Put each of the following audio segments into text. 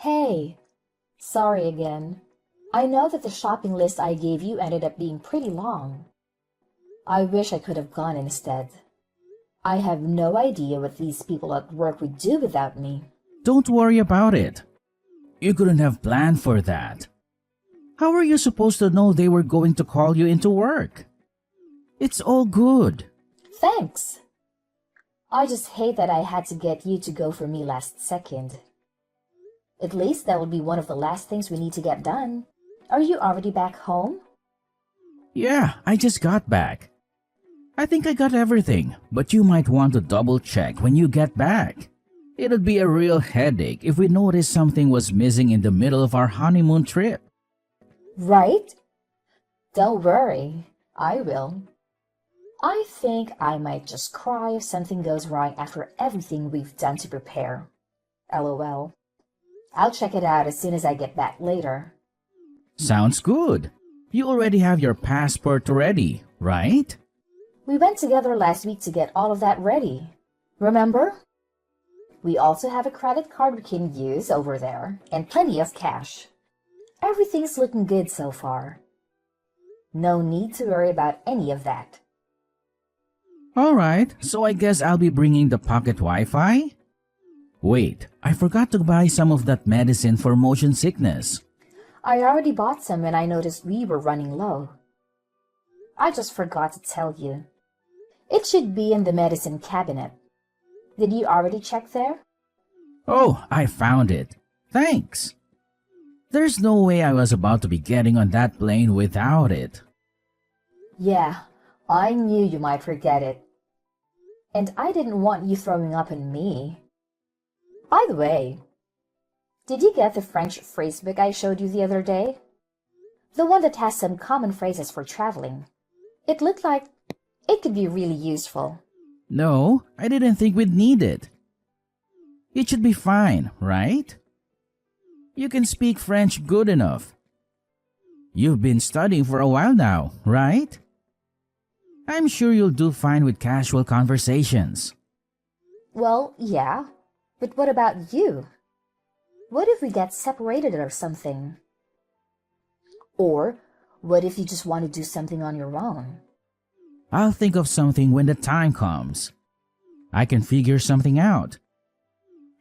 Hey, sorry again. I know that the shopping list I gave you ended up being pretty long. I wish I could have gone instead. I have no idea what these people at work would do without me. Don't worry about it. You couldn't have planned for that. How were you supposed to know they were going to call you into work? It's all good. Thanks. I just hate that I had to get you to go for me last second. At least that will be one of the last things we need to get done. Are you already back home? Yeah, I just got back. I think I got everything, but you might want to double check when you get back. It'd be a real headache if we noticed something was missing in the middle of our honeymoon trip. Right? Don't worry, I will. I think I might just cry if something goes wrong after everything we've done to prepare. LOL. I'll check it out as soon as I get back later. Sounds good. You already have your passport ready, right? We went together last week to get all of that ready. Remember? We also have a credit card we can use over there and plenty of cash. Everything's looking good so far. No need to worry about any of that. Alright, so I guess I'll be bringing the pocket Wi-Fi? Wait, I forgot to buy some of that medicine for motion sickness. I already bought some and I noticed we were running low. I just forgot to tell you. It should be in the medicine cabinet. Did you already check there? Oh, I found it. Thanks. There's no way I was about to be getting on that plane without it. Yeah, I knew you might forget it. And I didn't want you throwing up on me. By the way, did you get the French phrasebook I showed you the other day? The one that has some common phrases for traveling. It looked like it could be really useful. No, I didn't think we'd need it. It should be fine, right? You can speak French good enough. You've been studying for a while now, right? I'm sure you'll do fine with casual conversations. Well, yeah, but what about you? What if we get separated or something? Or what if you just want to do something on your own? I'll think of something when the time comes. I can figure something out.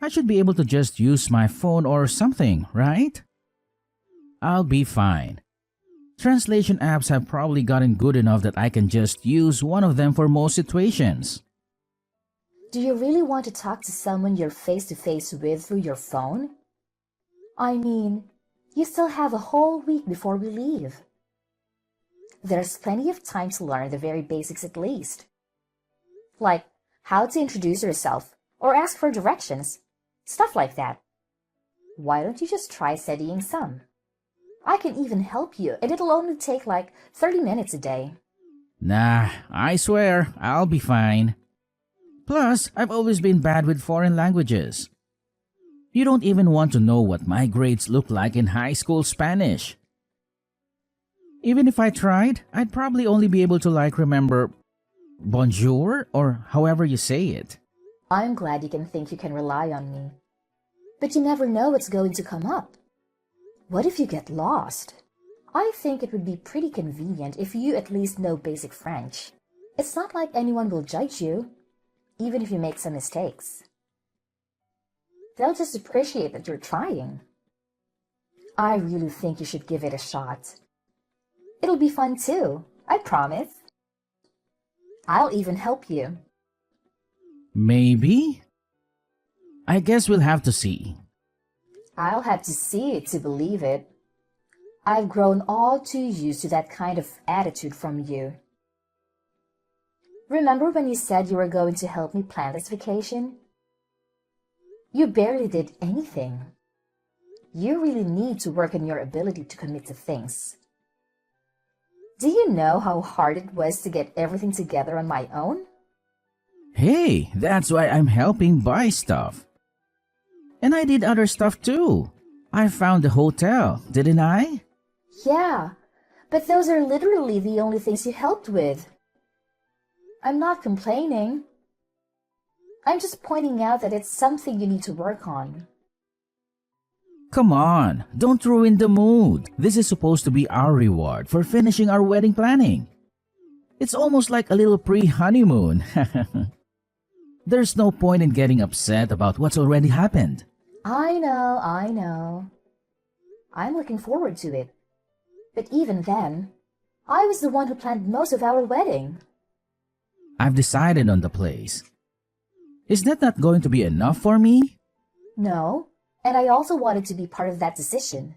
I should be able to just use my phone or something, right? I'll be fine. Translation apps have probably gotten good enough that I can just use one of them for most situations. Do you really want to talk to someone you're face to face with through your phone? I mean, you still have a whole week before we leave. There's plenty of time to learn the very basics at least. Like how to introduce yourself or ask for directions. Stuff like that. Why don't you just try studying some? I can even help you, and it'll only take like 30 minutes a day. Nah, I swear, I'll be fine. Plus, I've always been bad with foreign languages. You don't even want to know what my grades look like in high school Spanish. Even if I tried, I'd probably only be able to remember bonjour or however you say it. I'm glad you can think you can rely on me. But you never know what's going to come up. What if you get lost? I think it would be pretty convenient if you at least know basic French. It's not like anyone will judge you, even if you make some mistakes. They'll just appreciate that you're trying. I really think you should give it a shot. It'll be fun too, I promise. I'll even help you. Maybe? I guess we'll have to see. I'll have to see it to believe it. I've grown all too used to that kind of attitude from you. Remember when you said you were going to help me plan this vacation? You barely did anything. You really need to work on your ability to commit to things. Do you know how hard it was to get everything together on my own? Hey, that's why I'm helping buy stuff. And I did other stuff too. I found the hotel, didn't I? Yeah, but those are literally the only things you helped with. I'm not complaining. I'm just pointing out that it's something you need to work on. Come on, don't ruin the mood. This is supposed to be our reward for finishing our wedding planning. It's almost like a little pre-honeymoon. There's no point in getting upset about what's already happened. I know. I'm looking forward to it. But even then, I was the one who planned most of our wedding. I've decided on the place. Is that not going to be enough for me? No, and I also wanted to be part of that decision.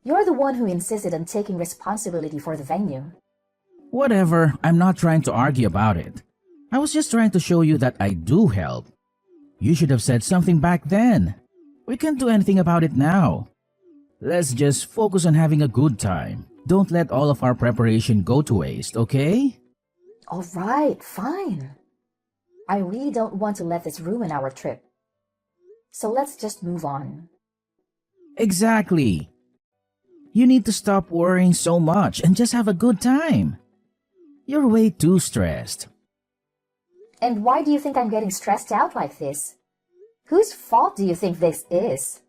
You're the one who insisted on taking responsibility for the venue. Whatever, I'm not trying to argue about it. I was just trying to show you that I do help. You should have said something back then. We can't do anything about it now. Let's just focus on having a good time. Don't let all of our preparation go to waste, okay? All right, fine. I really don't want to let this ruin our trip. So let's just move on. Exactly. You need to stop worrying so much and just have a good time. You're way too stressed. And why do you think I'm getting stressed out like this? Whose fault do you think this is?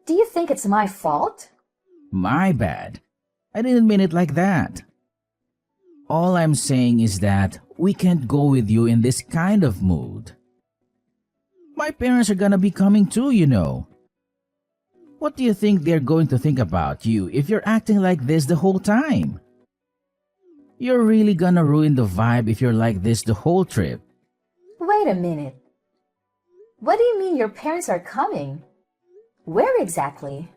Do you think it's my fault? My bad. I didn't mean it like that. All I'm saying is that we can't go with you in this kind of mood. My parents are gonna be coming too, you know. What do you think they're going to think about you if you're acting like this the whole time? You're really gonna ruin the vibe if you're like this the whole trip. Wait a minute. What do you mean your parents are coming? Where exactly?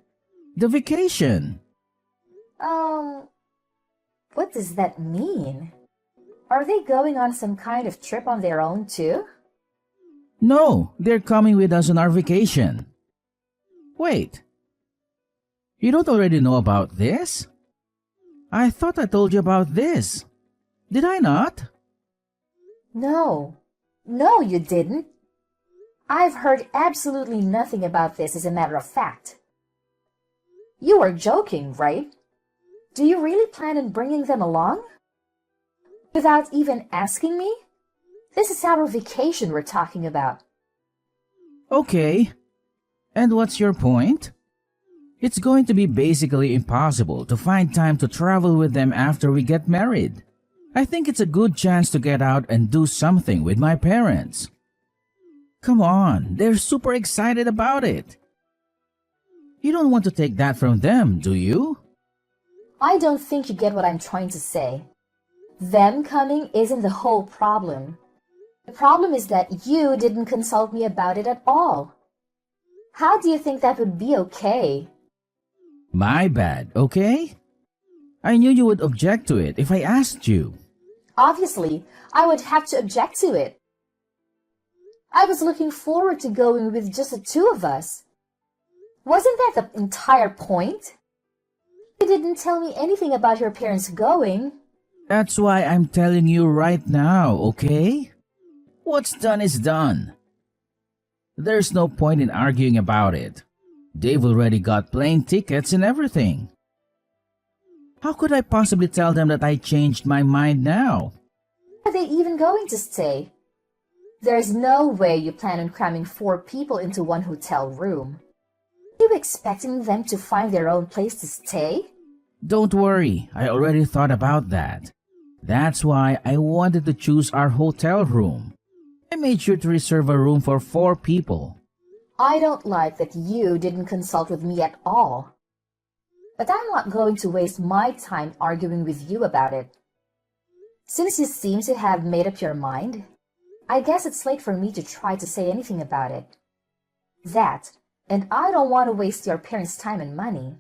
The vacation. What does that mean? Are they going on some kind of trip on their own too? No, they're coming with us on our vacation. Wait. You don't already know about this? I thought I told you about this. Did I not? No, you didn't. I've heard absolutely nothing about this as a matter of fact. You are joking, right? Do you really plan on bringing them along? Without even asking me? This is our vacation we're talking about. Okay. And what's your point? It's going to be basically impossible to find time to travel with them after we get married. I think it's a good chance to get out and do something with my parents. Come on, they're super excited about it. You don't want to take that from them, do you? I don't think you get what I'm trying to say. Them coming isn't the whole problem. The problem is that you didn't consult me about it at all. How do you think that would be okay? My bad, okay? I knew you would object to it if I asked you. Obviously, I would have to object to it. I was looking forward to going with just the two of us. Wasn't that the entire point? You didn't tell me anything about your parents going. That's why I'm telling you right now, okay? What's done is done. There's no point in arguing about it. They've already got plane tickets and everything. How could I possibly tell them that I changed my mind now? Are they even going to stay? There's no way you plan on cramming 4 people into one hotel room. Are you expecting them to find their own place to stay? Don't worry, I already thought about that. That's why I wanted to choose our hotel room. I made sure to reserve a room for 4 people. I don't like that you didn't consult with me at all. But I'm not going to waste my time arguing with you about it. Since you seem to have made up your mind, I guess it's late for me to try to say anything about it. That, and I don't want to waste your parents' time and money.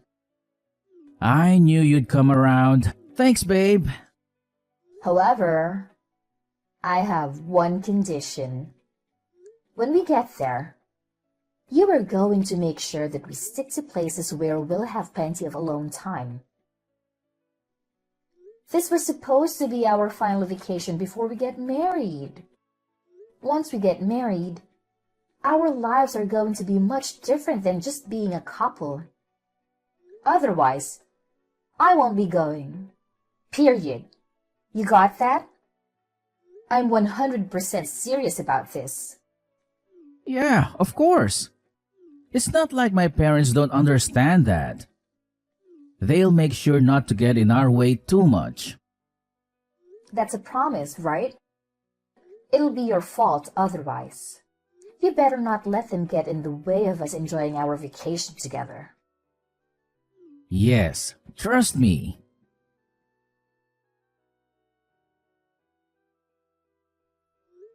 I knew you'd come around. Thanks, babe. However, I have one condition. When we get there, you are going to make sure that we stick to places where we'll have plenty of alone time. This was supposed to be our final vacation before we get married. Once we get married, our lives are going to be much different than just being a couple. Otherwise, I won't be going. Period. You got that? I'm 100% serious about this. Yeah, of course. It's not like my parents don't understand that. They'll make sure not to get in our way too much. That's a promise, right? It'll be your fault otherwise. You better not let them get in the way of us enjoying our vacation together. Yes, trust me.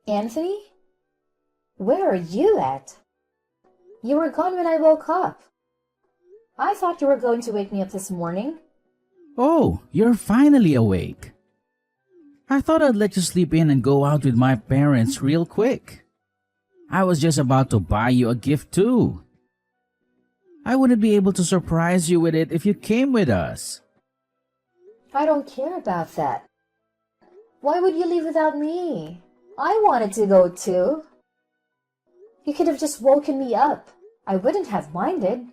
Anthony? Where are you at? You were gone when I woke up. I thought you were going to wake me up this morning. Oh, you're finally awake. I thought I'd let you sleep in and go out with my parents real quick. I was just about to buy you a gift too. I wouldn't be able to surprise you with it if you came with us. I don't care about that. Why would you leave without me? I wanted to go too. You could have just woken me up. I wouldn't have minded.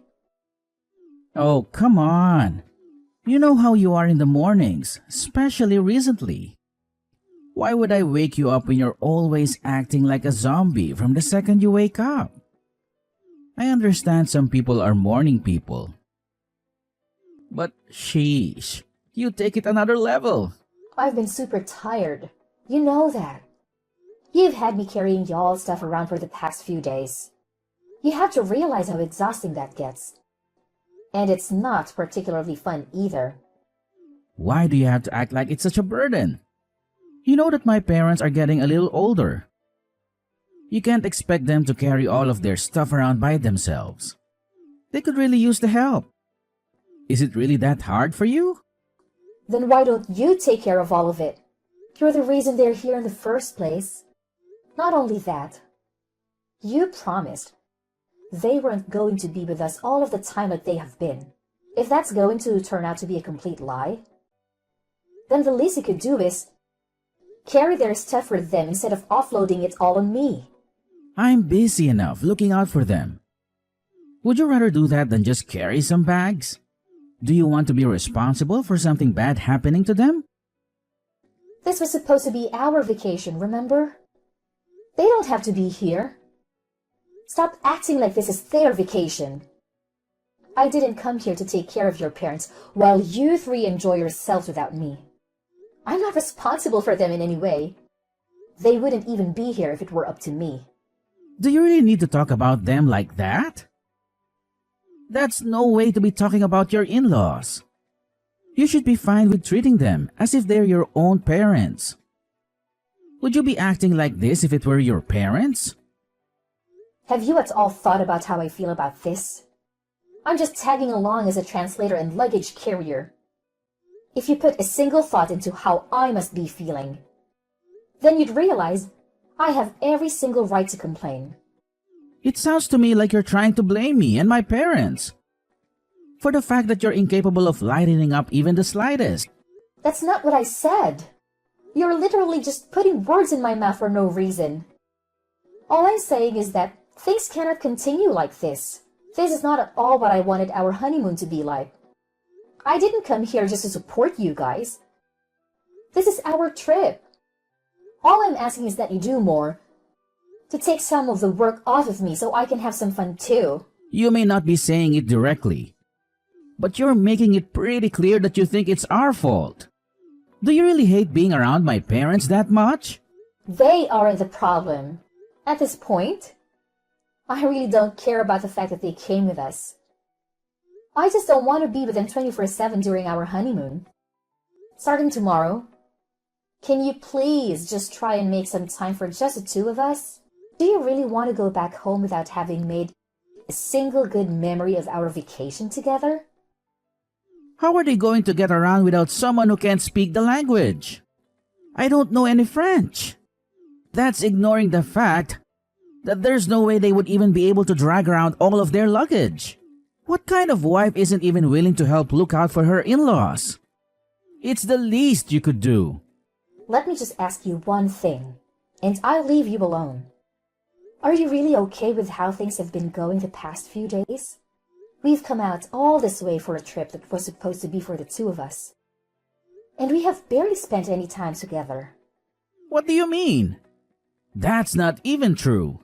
Oh, come on. You know how you are in the mornings, especially recently. Why would I wake you up when you're always acting like a zombie from the second you wake up? I understand some people are morning people. But sheesh, you take it another level. I've been super tired. You know that. You've had me carrying y'all's stuff around for the past few days. You have to realize how exhausting that gets. And it's not particularly fun either. Why do you have to act like it's such a burden? You know that my parents are getting a little older. You can't expect them to carry all of their stuff around by themselves. They could really use the help. Is it really that hard for you? Then why don't you take care of all of it? You're the reason they're here in the first place. Not only that, you promised they weren't going to be with us all of the time like they have been. If that's going to turn out to be a complete lie, then the least you could do is carry their stuff for them instead of offloading it all on me. I'm busy enough looking out for them. Would you rather do that than just carry some bags? Do you want to be responsible for something bad happening to them? This was supposed to be our vacation, remember? They don't have to be here. Stop acting like this is their vacation. I didn't come here to take care of your parents while you three enjoy yourselves without me. I'm not responsible for them in any way. They wouldn't even be here if it were up to me. Do you really need to talk about them like that? That's no way to be talking about your in-laws. You should be fine with treating them as if they're your own parents. Would you be acting like this if it were your parents? Have you at all thought about how I feel about this? I'm just tagging along as a translator and luggage carrier. If you put a single thought into how I must be feeling, then you'd realize I have every single right to complain. It sounds to me like you're trying to blame me and my parents for the fact that you're incapable of lightening up even the slightest. That's not what I said. You're literally just putting words in my mouth for no reason. All I'm saying is that things cannot continue like this. This is not at all what I wanted our honeymoon to be like. I didn't come here just to support you guys. This is our trip. All I'm asking is that you do more, to take some of the work off of me so I can have some fun too. You may not be saying it directly, but you're making it pretty clear that you think it's our fault. Do you really hate being around my parents that much? They aren't the problem. At this point, I really don't care about the fact that they came with us. I just don't want to be with them 24/7 during our honeymoon. Starting tomorrow, can you please just try and make some time for just the two of us? Do you really want to go back home without having made a single good memory of our vacation together? How are they going to get around without someone who can't speak the language? I don't know any French. That's ignoring the fact that there's no way they would even be able to drag around all of their luggage. What kind of wife isn't even willing to help look out for her in-laws? It's the least you could do. Let me just ask you one thing, and I'll leave you alone. Are you really okay with how things have been going the past few days? We've come out all this way for a trip that was supposed to be for the two of us. And we have barely spent any time together. What do you mean? That's not even true.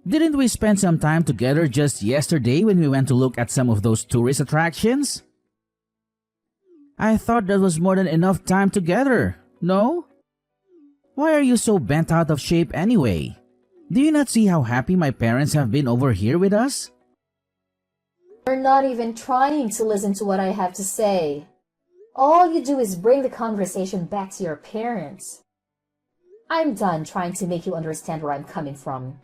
Didn't we spend some time together just yesterday when we went to look at some of those tourist attractions? I thought that was more than enough time together, no? Why are you so bent out of shape anyway? Do you not see how happy my parents have been over here with us? You're not even trying to listen to what I have to say. All you do is bring the conversation back to your parents. I'm done trying to make you understand where I'm coming from.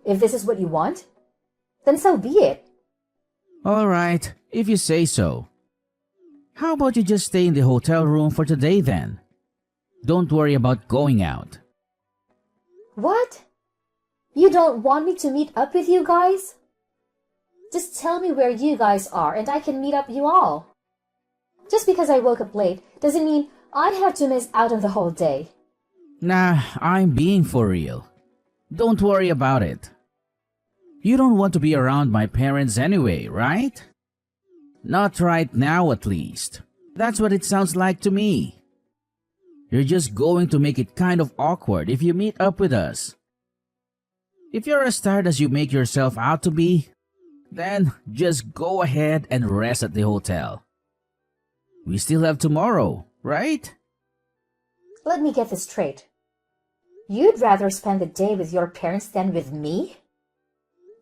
If this is what you want, then so be it. All right, if you say so. How about you just stay in the hotel room for today then? Don't worry about going out. What? You don't want me to meet up with you guys? Just tell me where you guys are and I can meet up you all. Just because I woke up late doesn't mean I have to miss out on the whole day. Nah, I'm being for real. Don't worry about it. You don't want to be around my parents anyway, right? Not right now at least. That's what it sounds like to me. You're just going to make it kind of awkward if you meet up with us. If you're as tired as you make yourself out to be, then just go ahead and rest at the hotel. We still have tomorrow, right? Let me get this straight. You'd rather spend the day with your parents than with me?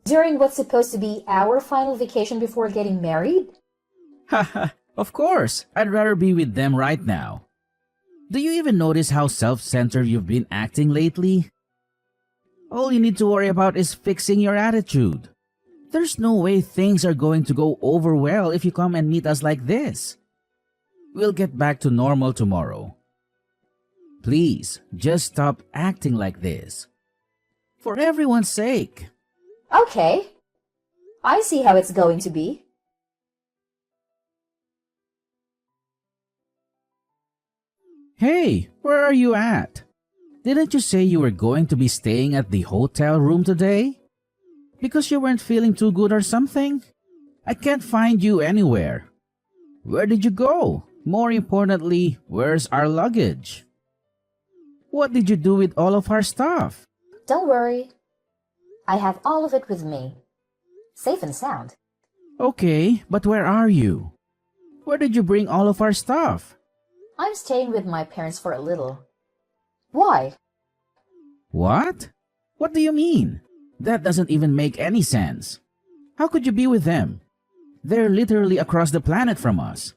During what's supposed to be our final vacation before getting married? Haha, of course, I'd rather be with them right now. Do you even notice how self-centered you've been acting lately? All you need to worry about is fixing your attitude. There's no way things are going to go over well if you come and meet us like this. We'll get back to normal tomorrow. Please, just stop acting like this. For everyone's sake. Okay. I see how it's going to be. Hey, where are you at? Didn't you say you were going to be staying at the hotel room today? Because you weren't feeling too good or something? I can't find you anywhere. Where did you go? More importantly, where's our luggage? What did you do with all of our stuff? Don't worry. I have all of it with me. Safe and sound. Okay, but where are you? Where did you bring all of our stuff? I'm staying with my parents for a little. Why? What? What do you mean? That doesn't even make any sense. How could you be with them? They're literally across the planet from us.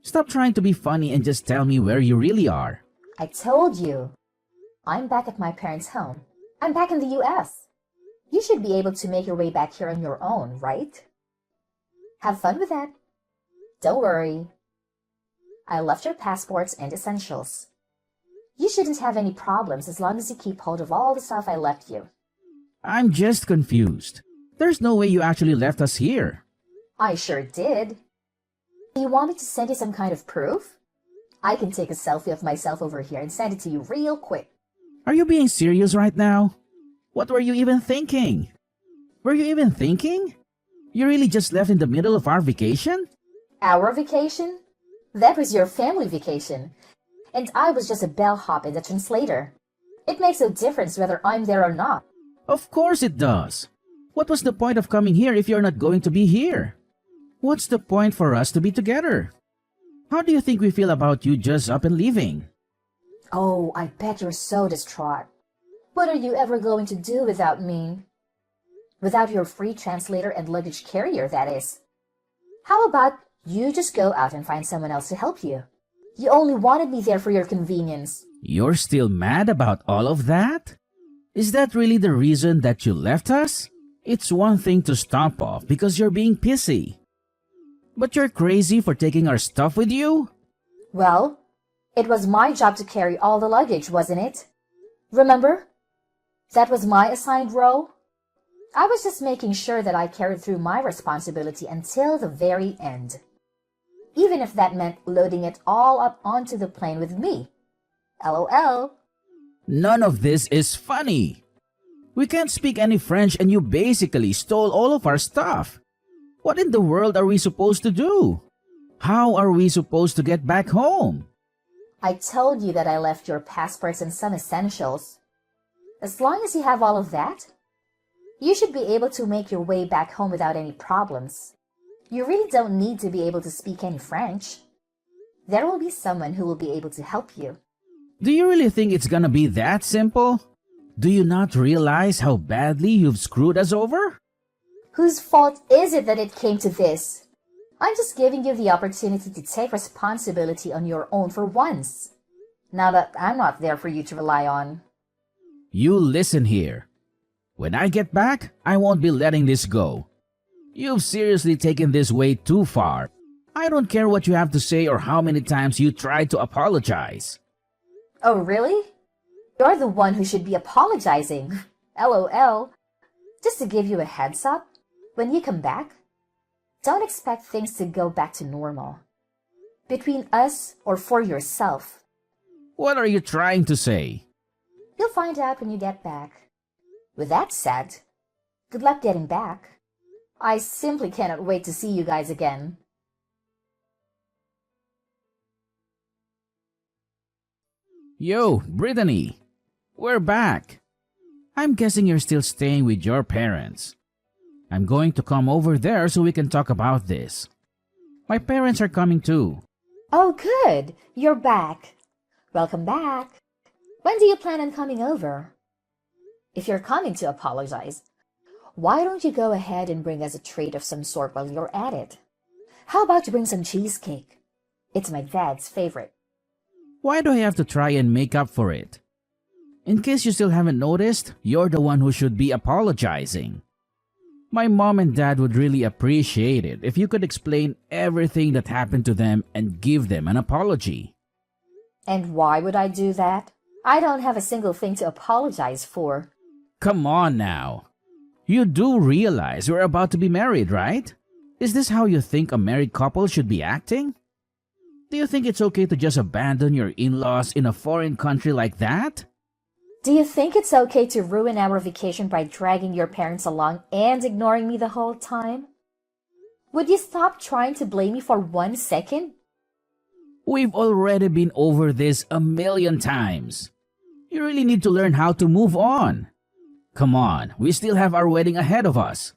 Stop trying to be funny and just tell me where you really are. I told you. I'm back at my parents' home. I'm back in the US. You should be able to make your way back here on your own, right? Have fun with that. Don't worry. I left your passports and essentials. You shouldn't have any problems as long as you keep hold of all the stuff I left you. I'm just confused. There's no way you actually left us here. I sure did. You want me to send you some kind of proof? I can take a selfie of myself over here and send it to you real quick. Are you being serious right now? What were you even thinking? Were you even thinking? You really just left in the middle of our vacation? Our vacation? That was your family vacation. And I was just a bellhop and a translator. It makes no difference whether I'm there or not. Of course it does. What was the point of coming here if you're not going to be here? What's the point for us to be together? How do you think we feel about you just up and leaving? Oh, I bet you're so distraught. What are you ever going to do without me? Without your free translator and luggage carrier, that is. How about you just go out and find someone else to help you? You only wanted me there for your convenience. You're still mad about all of that? Is that really the reason that you left us? It's one thing to stomp off because you're being pissy. But you're crazy for taking our stuff with you? Well, it was my job to carry all the luggage, wasn't it? Remember? That was my assigned role. I was just making sure that I carried through my responsibility until the very end. Even if that meant loading it all up onto the plane with me. LOL. None of this is funny. We can't speak any French and you basically stole all of our stuff. What in the world are we supposed to do? How are we supposed to get back home? I told you that I left your passports and some essentials. As long as you have all of that, You should be able to make your way back home without any problems. You really don't need to be able to speak any French. There will be someone who will be able to help you. Do you really think it's gonna be that simple? Do you not realize how badly you've screwed us over? Whose fault is it that it came to this? I'm just giving you the opportunity to take responsibility on your own for once. Now that I'm not there for you to rely on. You listen here. When I get back, I won't be letting this go. You've seriously taken this way too far. I don't care what you have to say or how many times you tried to apologize. Oh, really? You're the one who should be apologizing. LOL. Just to give you a heads up, when you come back, don't expect things to go back to normal. Between us or for yourself. What are you trying to say? You'll find out when you get back. With that said, good luck getting back. I simply cannot wait to see you guys again. Yo, Brittany. We're back. I'm guessing you're still staying with your parents. I'm going to come over there so we can talk about this. My parents are coming too. Oh, good. You're back. Welcome back. When do you plan on coming over? If you're coming to apologize, why don't you go ahead and bring us a treat of some sort while you're at it? How about you bring some cheesecake? It's my dad's favorite. Why do I have to try and make up for it? In case you still haven't noticed, you're the one who should be apologizing. My mom and dad would really appreciate it if you could explain everything that happened to them and give them an apology. And why would I do that? I don't have a single thing to apologize for. Come on now. You do realize we're about to be married, right? Is this how you think a married couple should be acting? Do you think it's okay to just abandon your in-laws in a foreign country like that? Do you think it's okay to ruin our vacation by dragging your parents along and ignoring me the whole time? Would you stop trying to blame me for 1 second? We've already been over this a million times. You really need to learn how to move on. Come on, we still have our wedding ahead of us.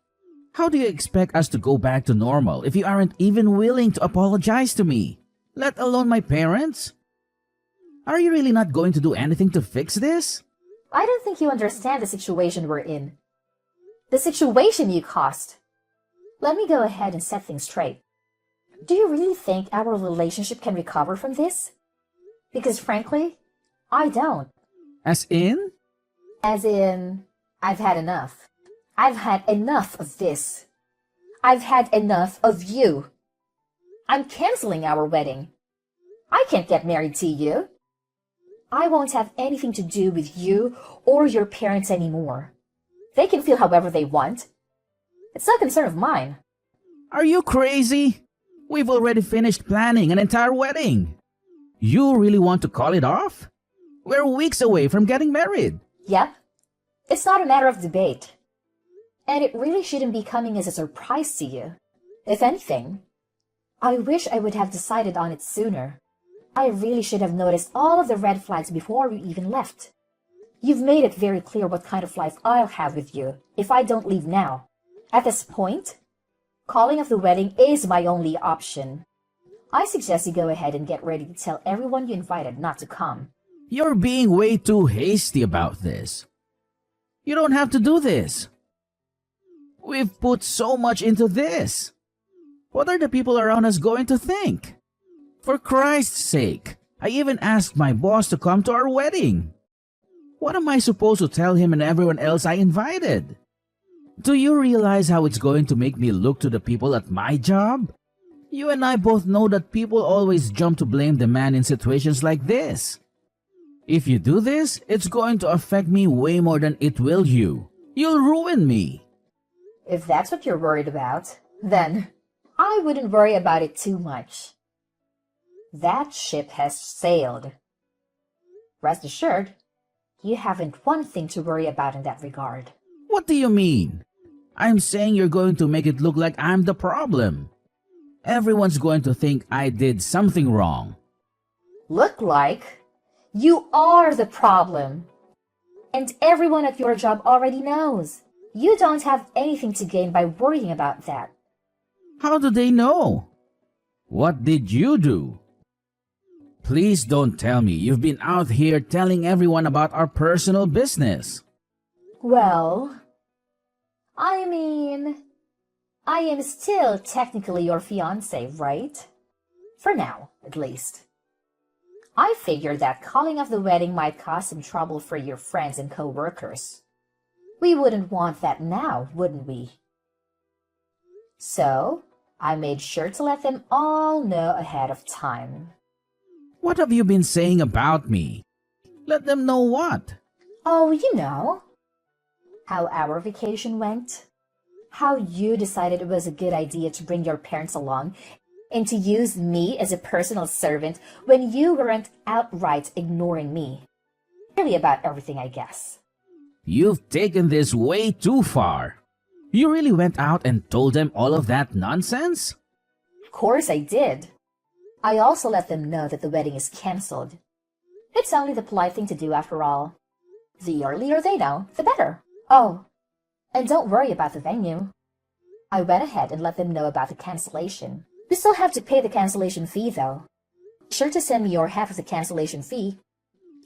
How do you expect us to go back to normal if you aren't even willing to apologize to me, let alone my parents? Are you really not going to do anything to fix this? I don't think you understand the situation we're in. The situation you caused. Let me go ahead and set things straight. Do you really think our relationship can recover from this? Because frankly, I don't. As in? As in, I've had enough. I've had enough of this. I've had enough of you. I'm canceling our wedding. I can't get married to you. I won't have anything to do with you or your parents anymore. They can feel however they want. It's no concern of mine. Are you crazy? We've already finished planning an entire wedding. You really want to call it off? We're weeks away from getting married. Yep. It's not a matter of debate. And it really shouldn't be coming as a surprise to you. If anything, I wish I would have decided on it sooner. I really should have noticed all of the red flags before we even left. You've made it very clear what kind of life I'll have with you if I don't leave now. At this point, calling off the wedding is my only option. I suggest you go ahead and get ready to tell everyone you invited not to come. You're being way too hasty about this. You don't have to do this. We've put so much into this. What are the people around us going to think? For Christ's sake, I even asked my boss to come to our wedding. What am I supposed to tell him and everyone else I invited? Do you realize how it's going to make me look to the people at my job? You and I both know that people always jump to blame the man in situations like this. If you do this, it's going to affect me way more than it will you. You'll ruin me. If that's what you're worried about, then I wouldn't worry about it too much. That ship has sailed. Rest assured, you haven't one thing to worry about in that regard. What do you mean? I'm saying you're going to make it look like I'm the problem. Everyone's going to think I did something wrong. Look like you are the problem. And everyone at your job already knows. You don't have anything to gain by worrying about that. How do they know? What did you do? Please don't tell me you've been out here telling everyone about our personal business. Well, I mean, I am still technically your fiancé, right? For now, at least. I figured that calling off the wedding might cause some trouble for your friends and co-workers. We wouldn't want that now, wouldn't we? So, I made sure to let them all know ahead of time. What have you been saying about me? Let them know what? Oh, you know, how our vacation went. How you decided it was a good idea to bring your parents along and to use me as a personal servant when you weren't outright ignoring me. Really about everything, I guess. You've taken this way too far. You really went out and told them all of that nonsense? Of course I did. I also let them know that the wedding is cancelled. It's only the polite thing to do after all. The earlier they know, the better. Oh, and don't worry about the venue. I went ahead and let them know about the cancellation. You still have to pay the cancellation fee though. Be sure to send me your half of the cancellation fee.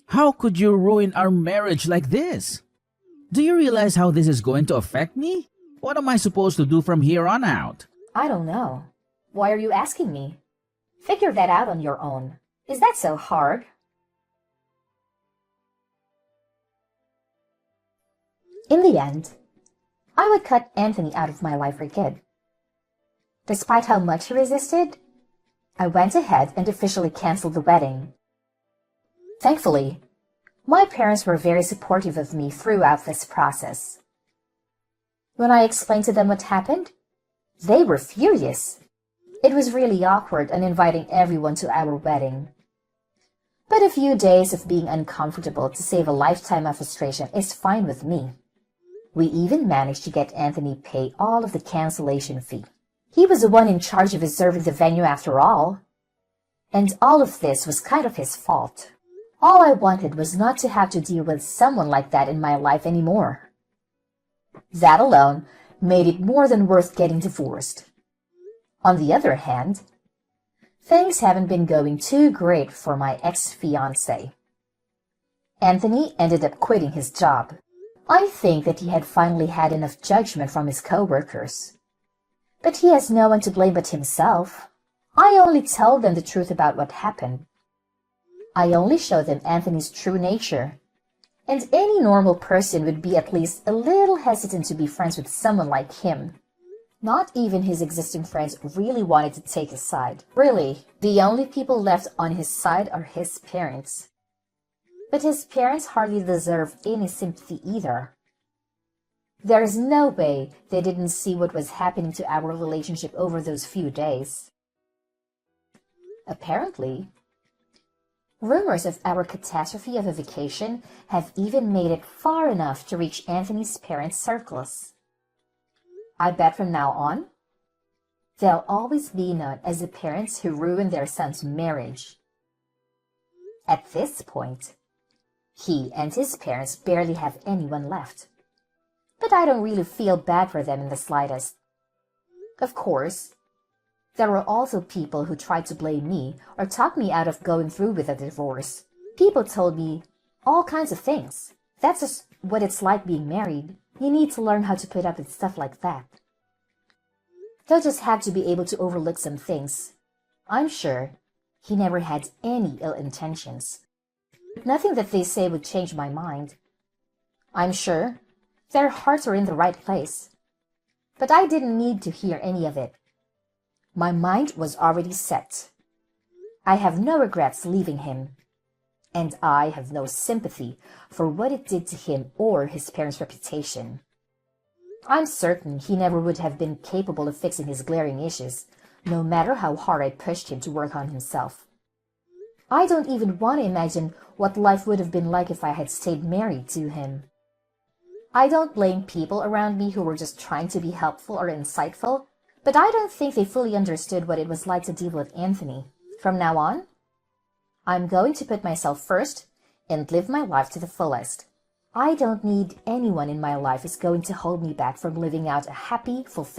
How could you ruin our marriage like this? Do you realize how this is going to affect me? What am I supposed to do from here on out? I don't know. Why are you asking me? Figure that out on your own. Is that so hard? In the end, I would cut Anthony out of my life for good. Despite how much he resisted, I went ahead and officially canceled the wedding. Thankfully, my parents were very supportive of me throughout this process. When I explained to them what happened, they were furious. It was really awkward uninviting everyone to our wedding. But a few days of being uncomfortable to save a lifetime of frustration is fine with me. We even managed to get Anthony pay all of the cancellation fee. He was the one in charge of reserving the venue after all. And all of this was kind of his fault. All I wanted was not to have to deal with someone like that in my life anymore. That alone made it more than worth getting divorced. On the other hand, things haven't been going too great for my ex-fiancé. Anthony ended up quitting his job. I think that he had finally had enough judgment from his co-workers. But he has no one to blame but himself. I only told them the truth about what happened. I only showed them Anthony's true nature. And any normal person would be at least a little hesitant to be friends with someone like him. Not even his existing friends really wanted to take his side. Really, the only people left on his side are his parents. But his parents hardly deserve any sympathy either. There is no way they didn't see what was happening to our relationship over those few days. Apparently, rumors of our catastrophe of a vacation have even made it far enough to reach Anthony's parents' circles. I bet from now on, they'll always be known as the parents who ruined their son's marriage. At this point, he and his parents barely have anyone left. But I don't really feel bad for them in the slightest. Of course, there were also people who tried to blame me or talk me out of going through with a divorce. People told me all kinds of things. That's just what it's like being married. You need to learn how to put up with stuff like that. They'll just have to be able to overlook some things. I'm sure he never had any ill intentions. But nothing that they say would change my mind. I'm sure their hearts are in the right place. But I didn't need to hear any of it. My mind was already set. I have no regrets leaving him. And I have no sympathy for what it did to him or his parents' reputation. I'm certain he never would have been capable of fixing his glaring issues, no matter how hard I pushed him to work on himself. I don't even want to imagine what life would have been like if I had stayed married to him. I don't blame people around me who were just trying to be helpful or insightful, but I don't think they fully understood what it was like to deal with Anthony. From now on, I'm going to put myself first and live my life to the fullest. I don't need anyone in my life who's going to hold me back from living out a happy, fulfilling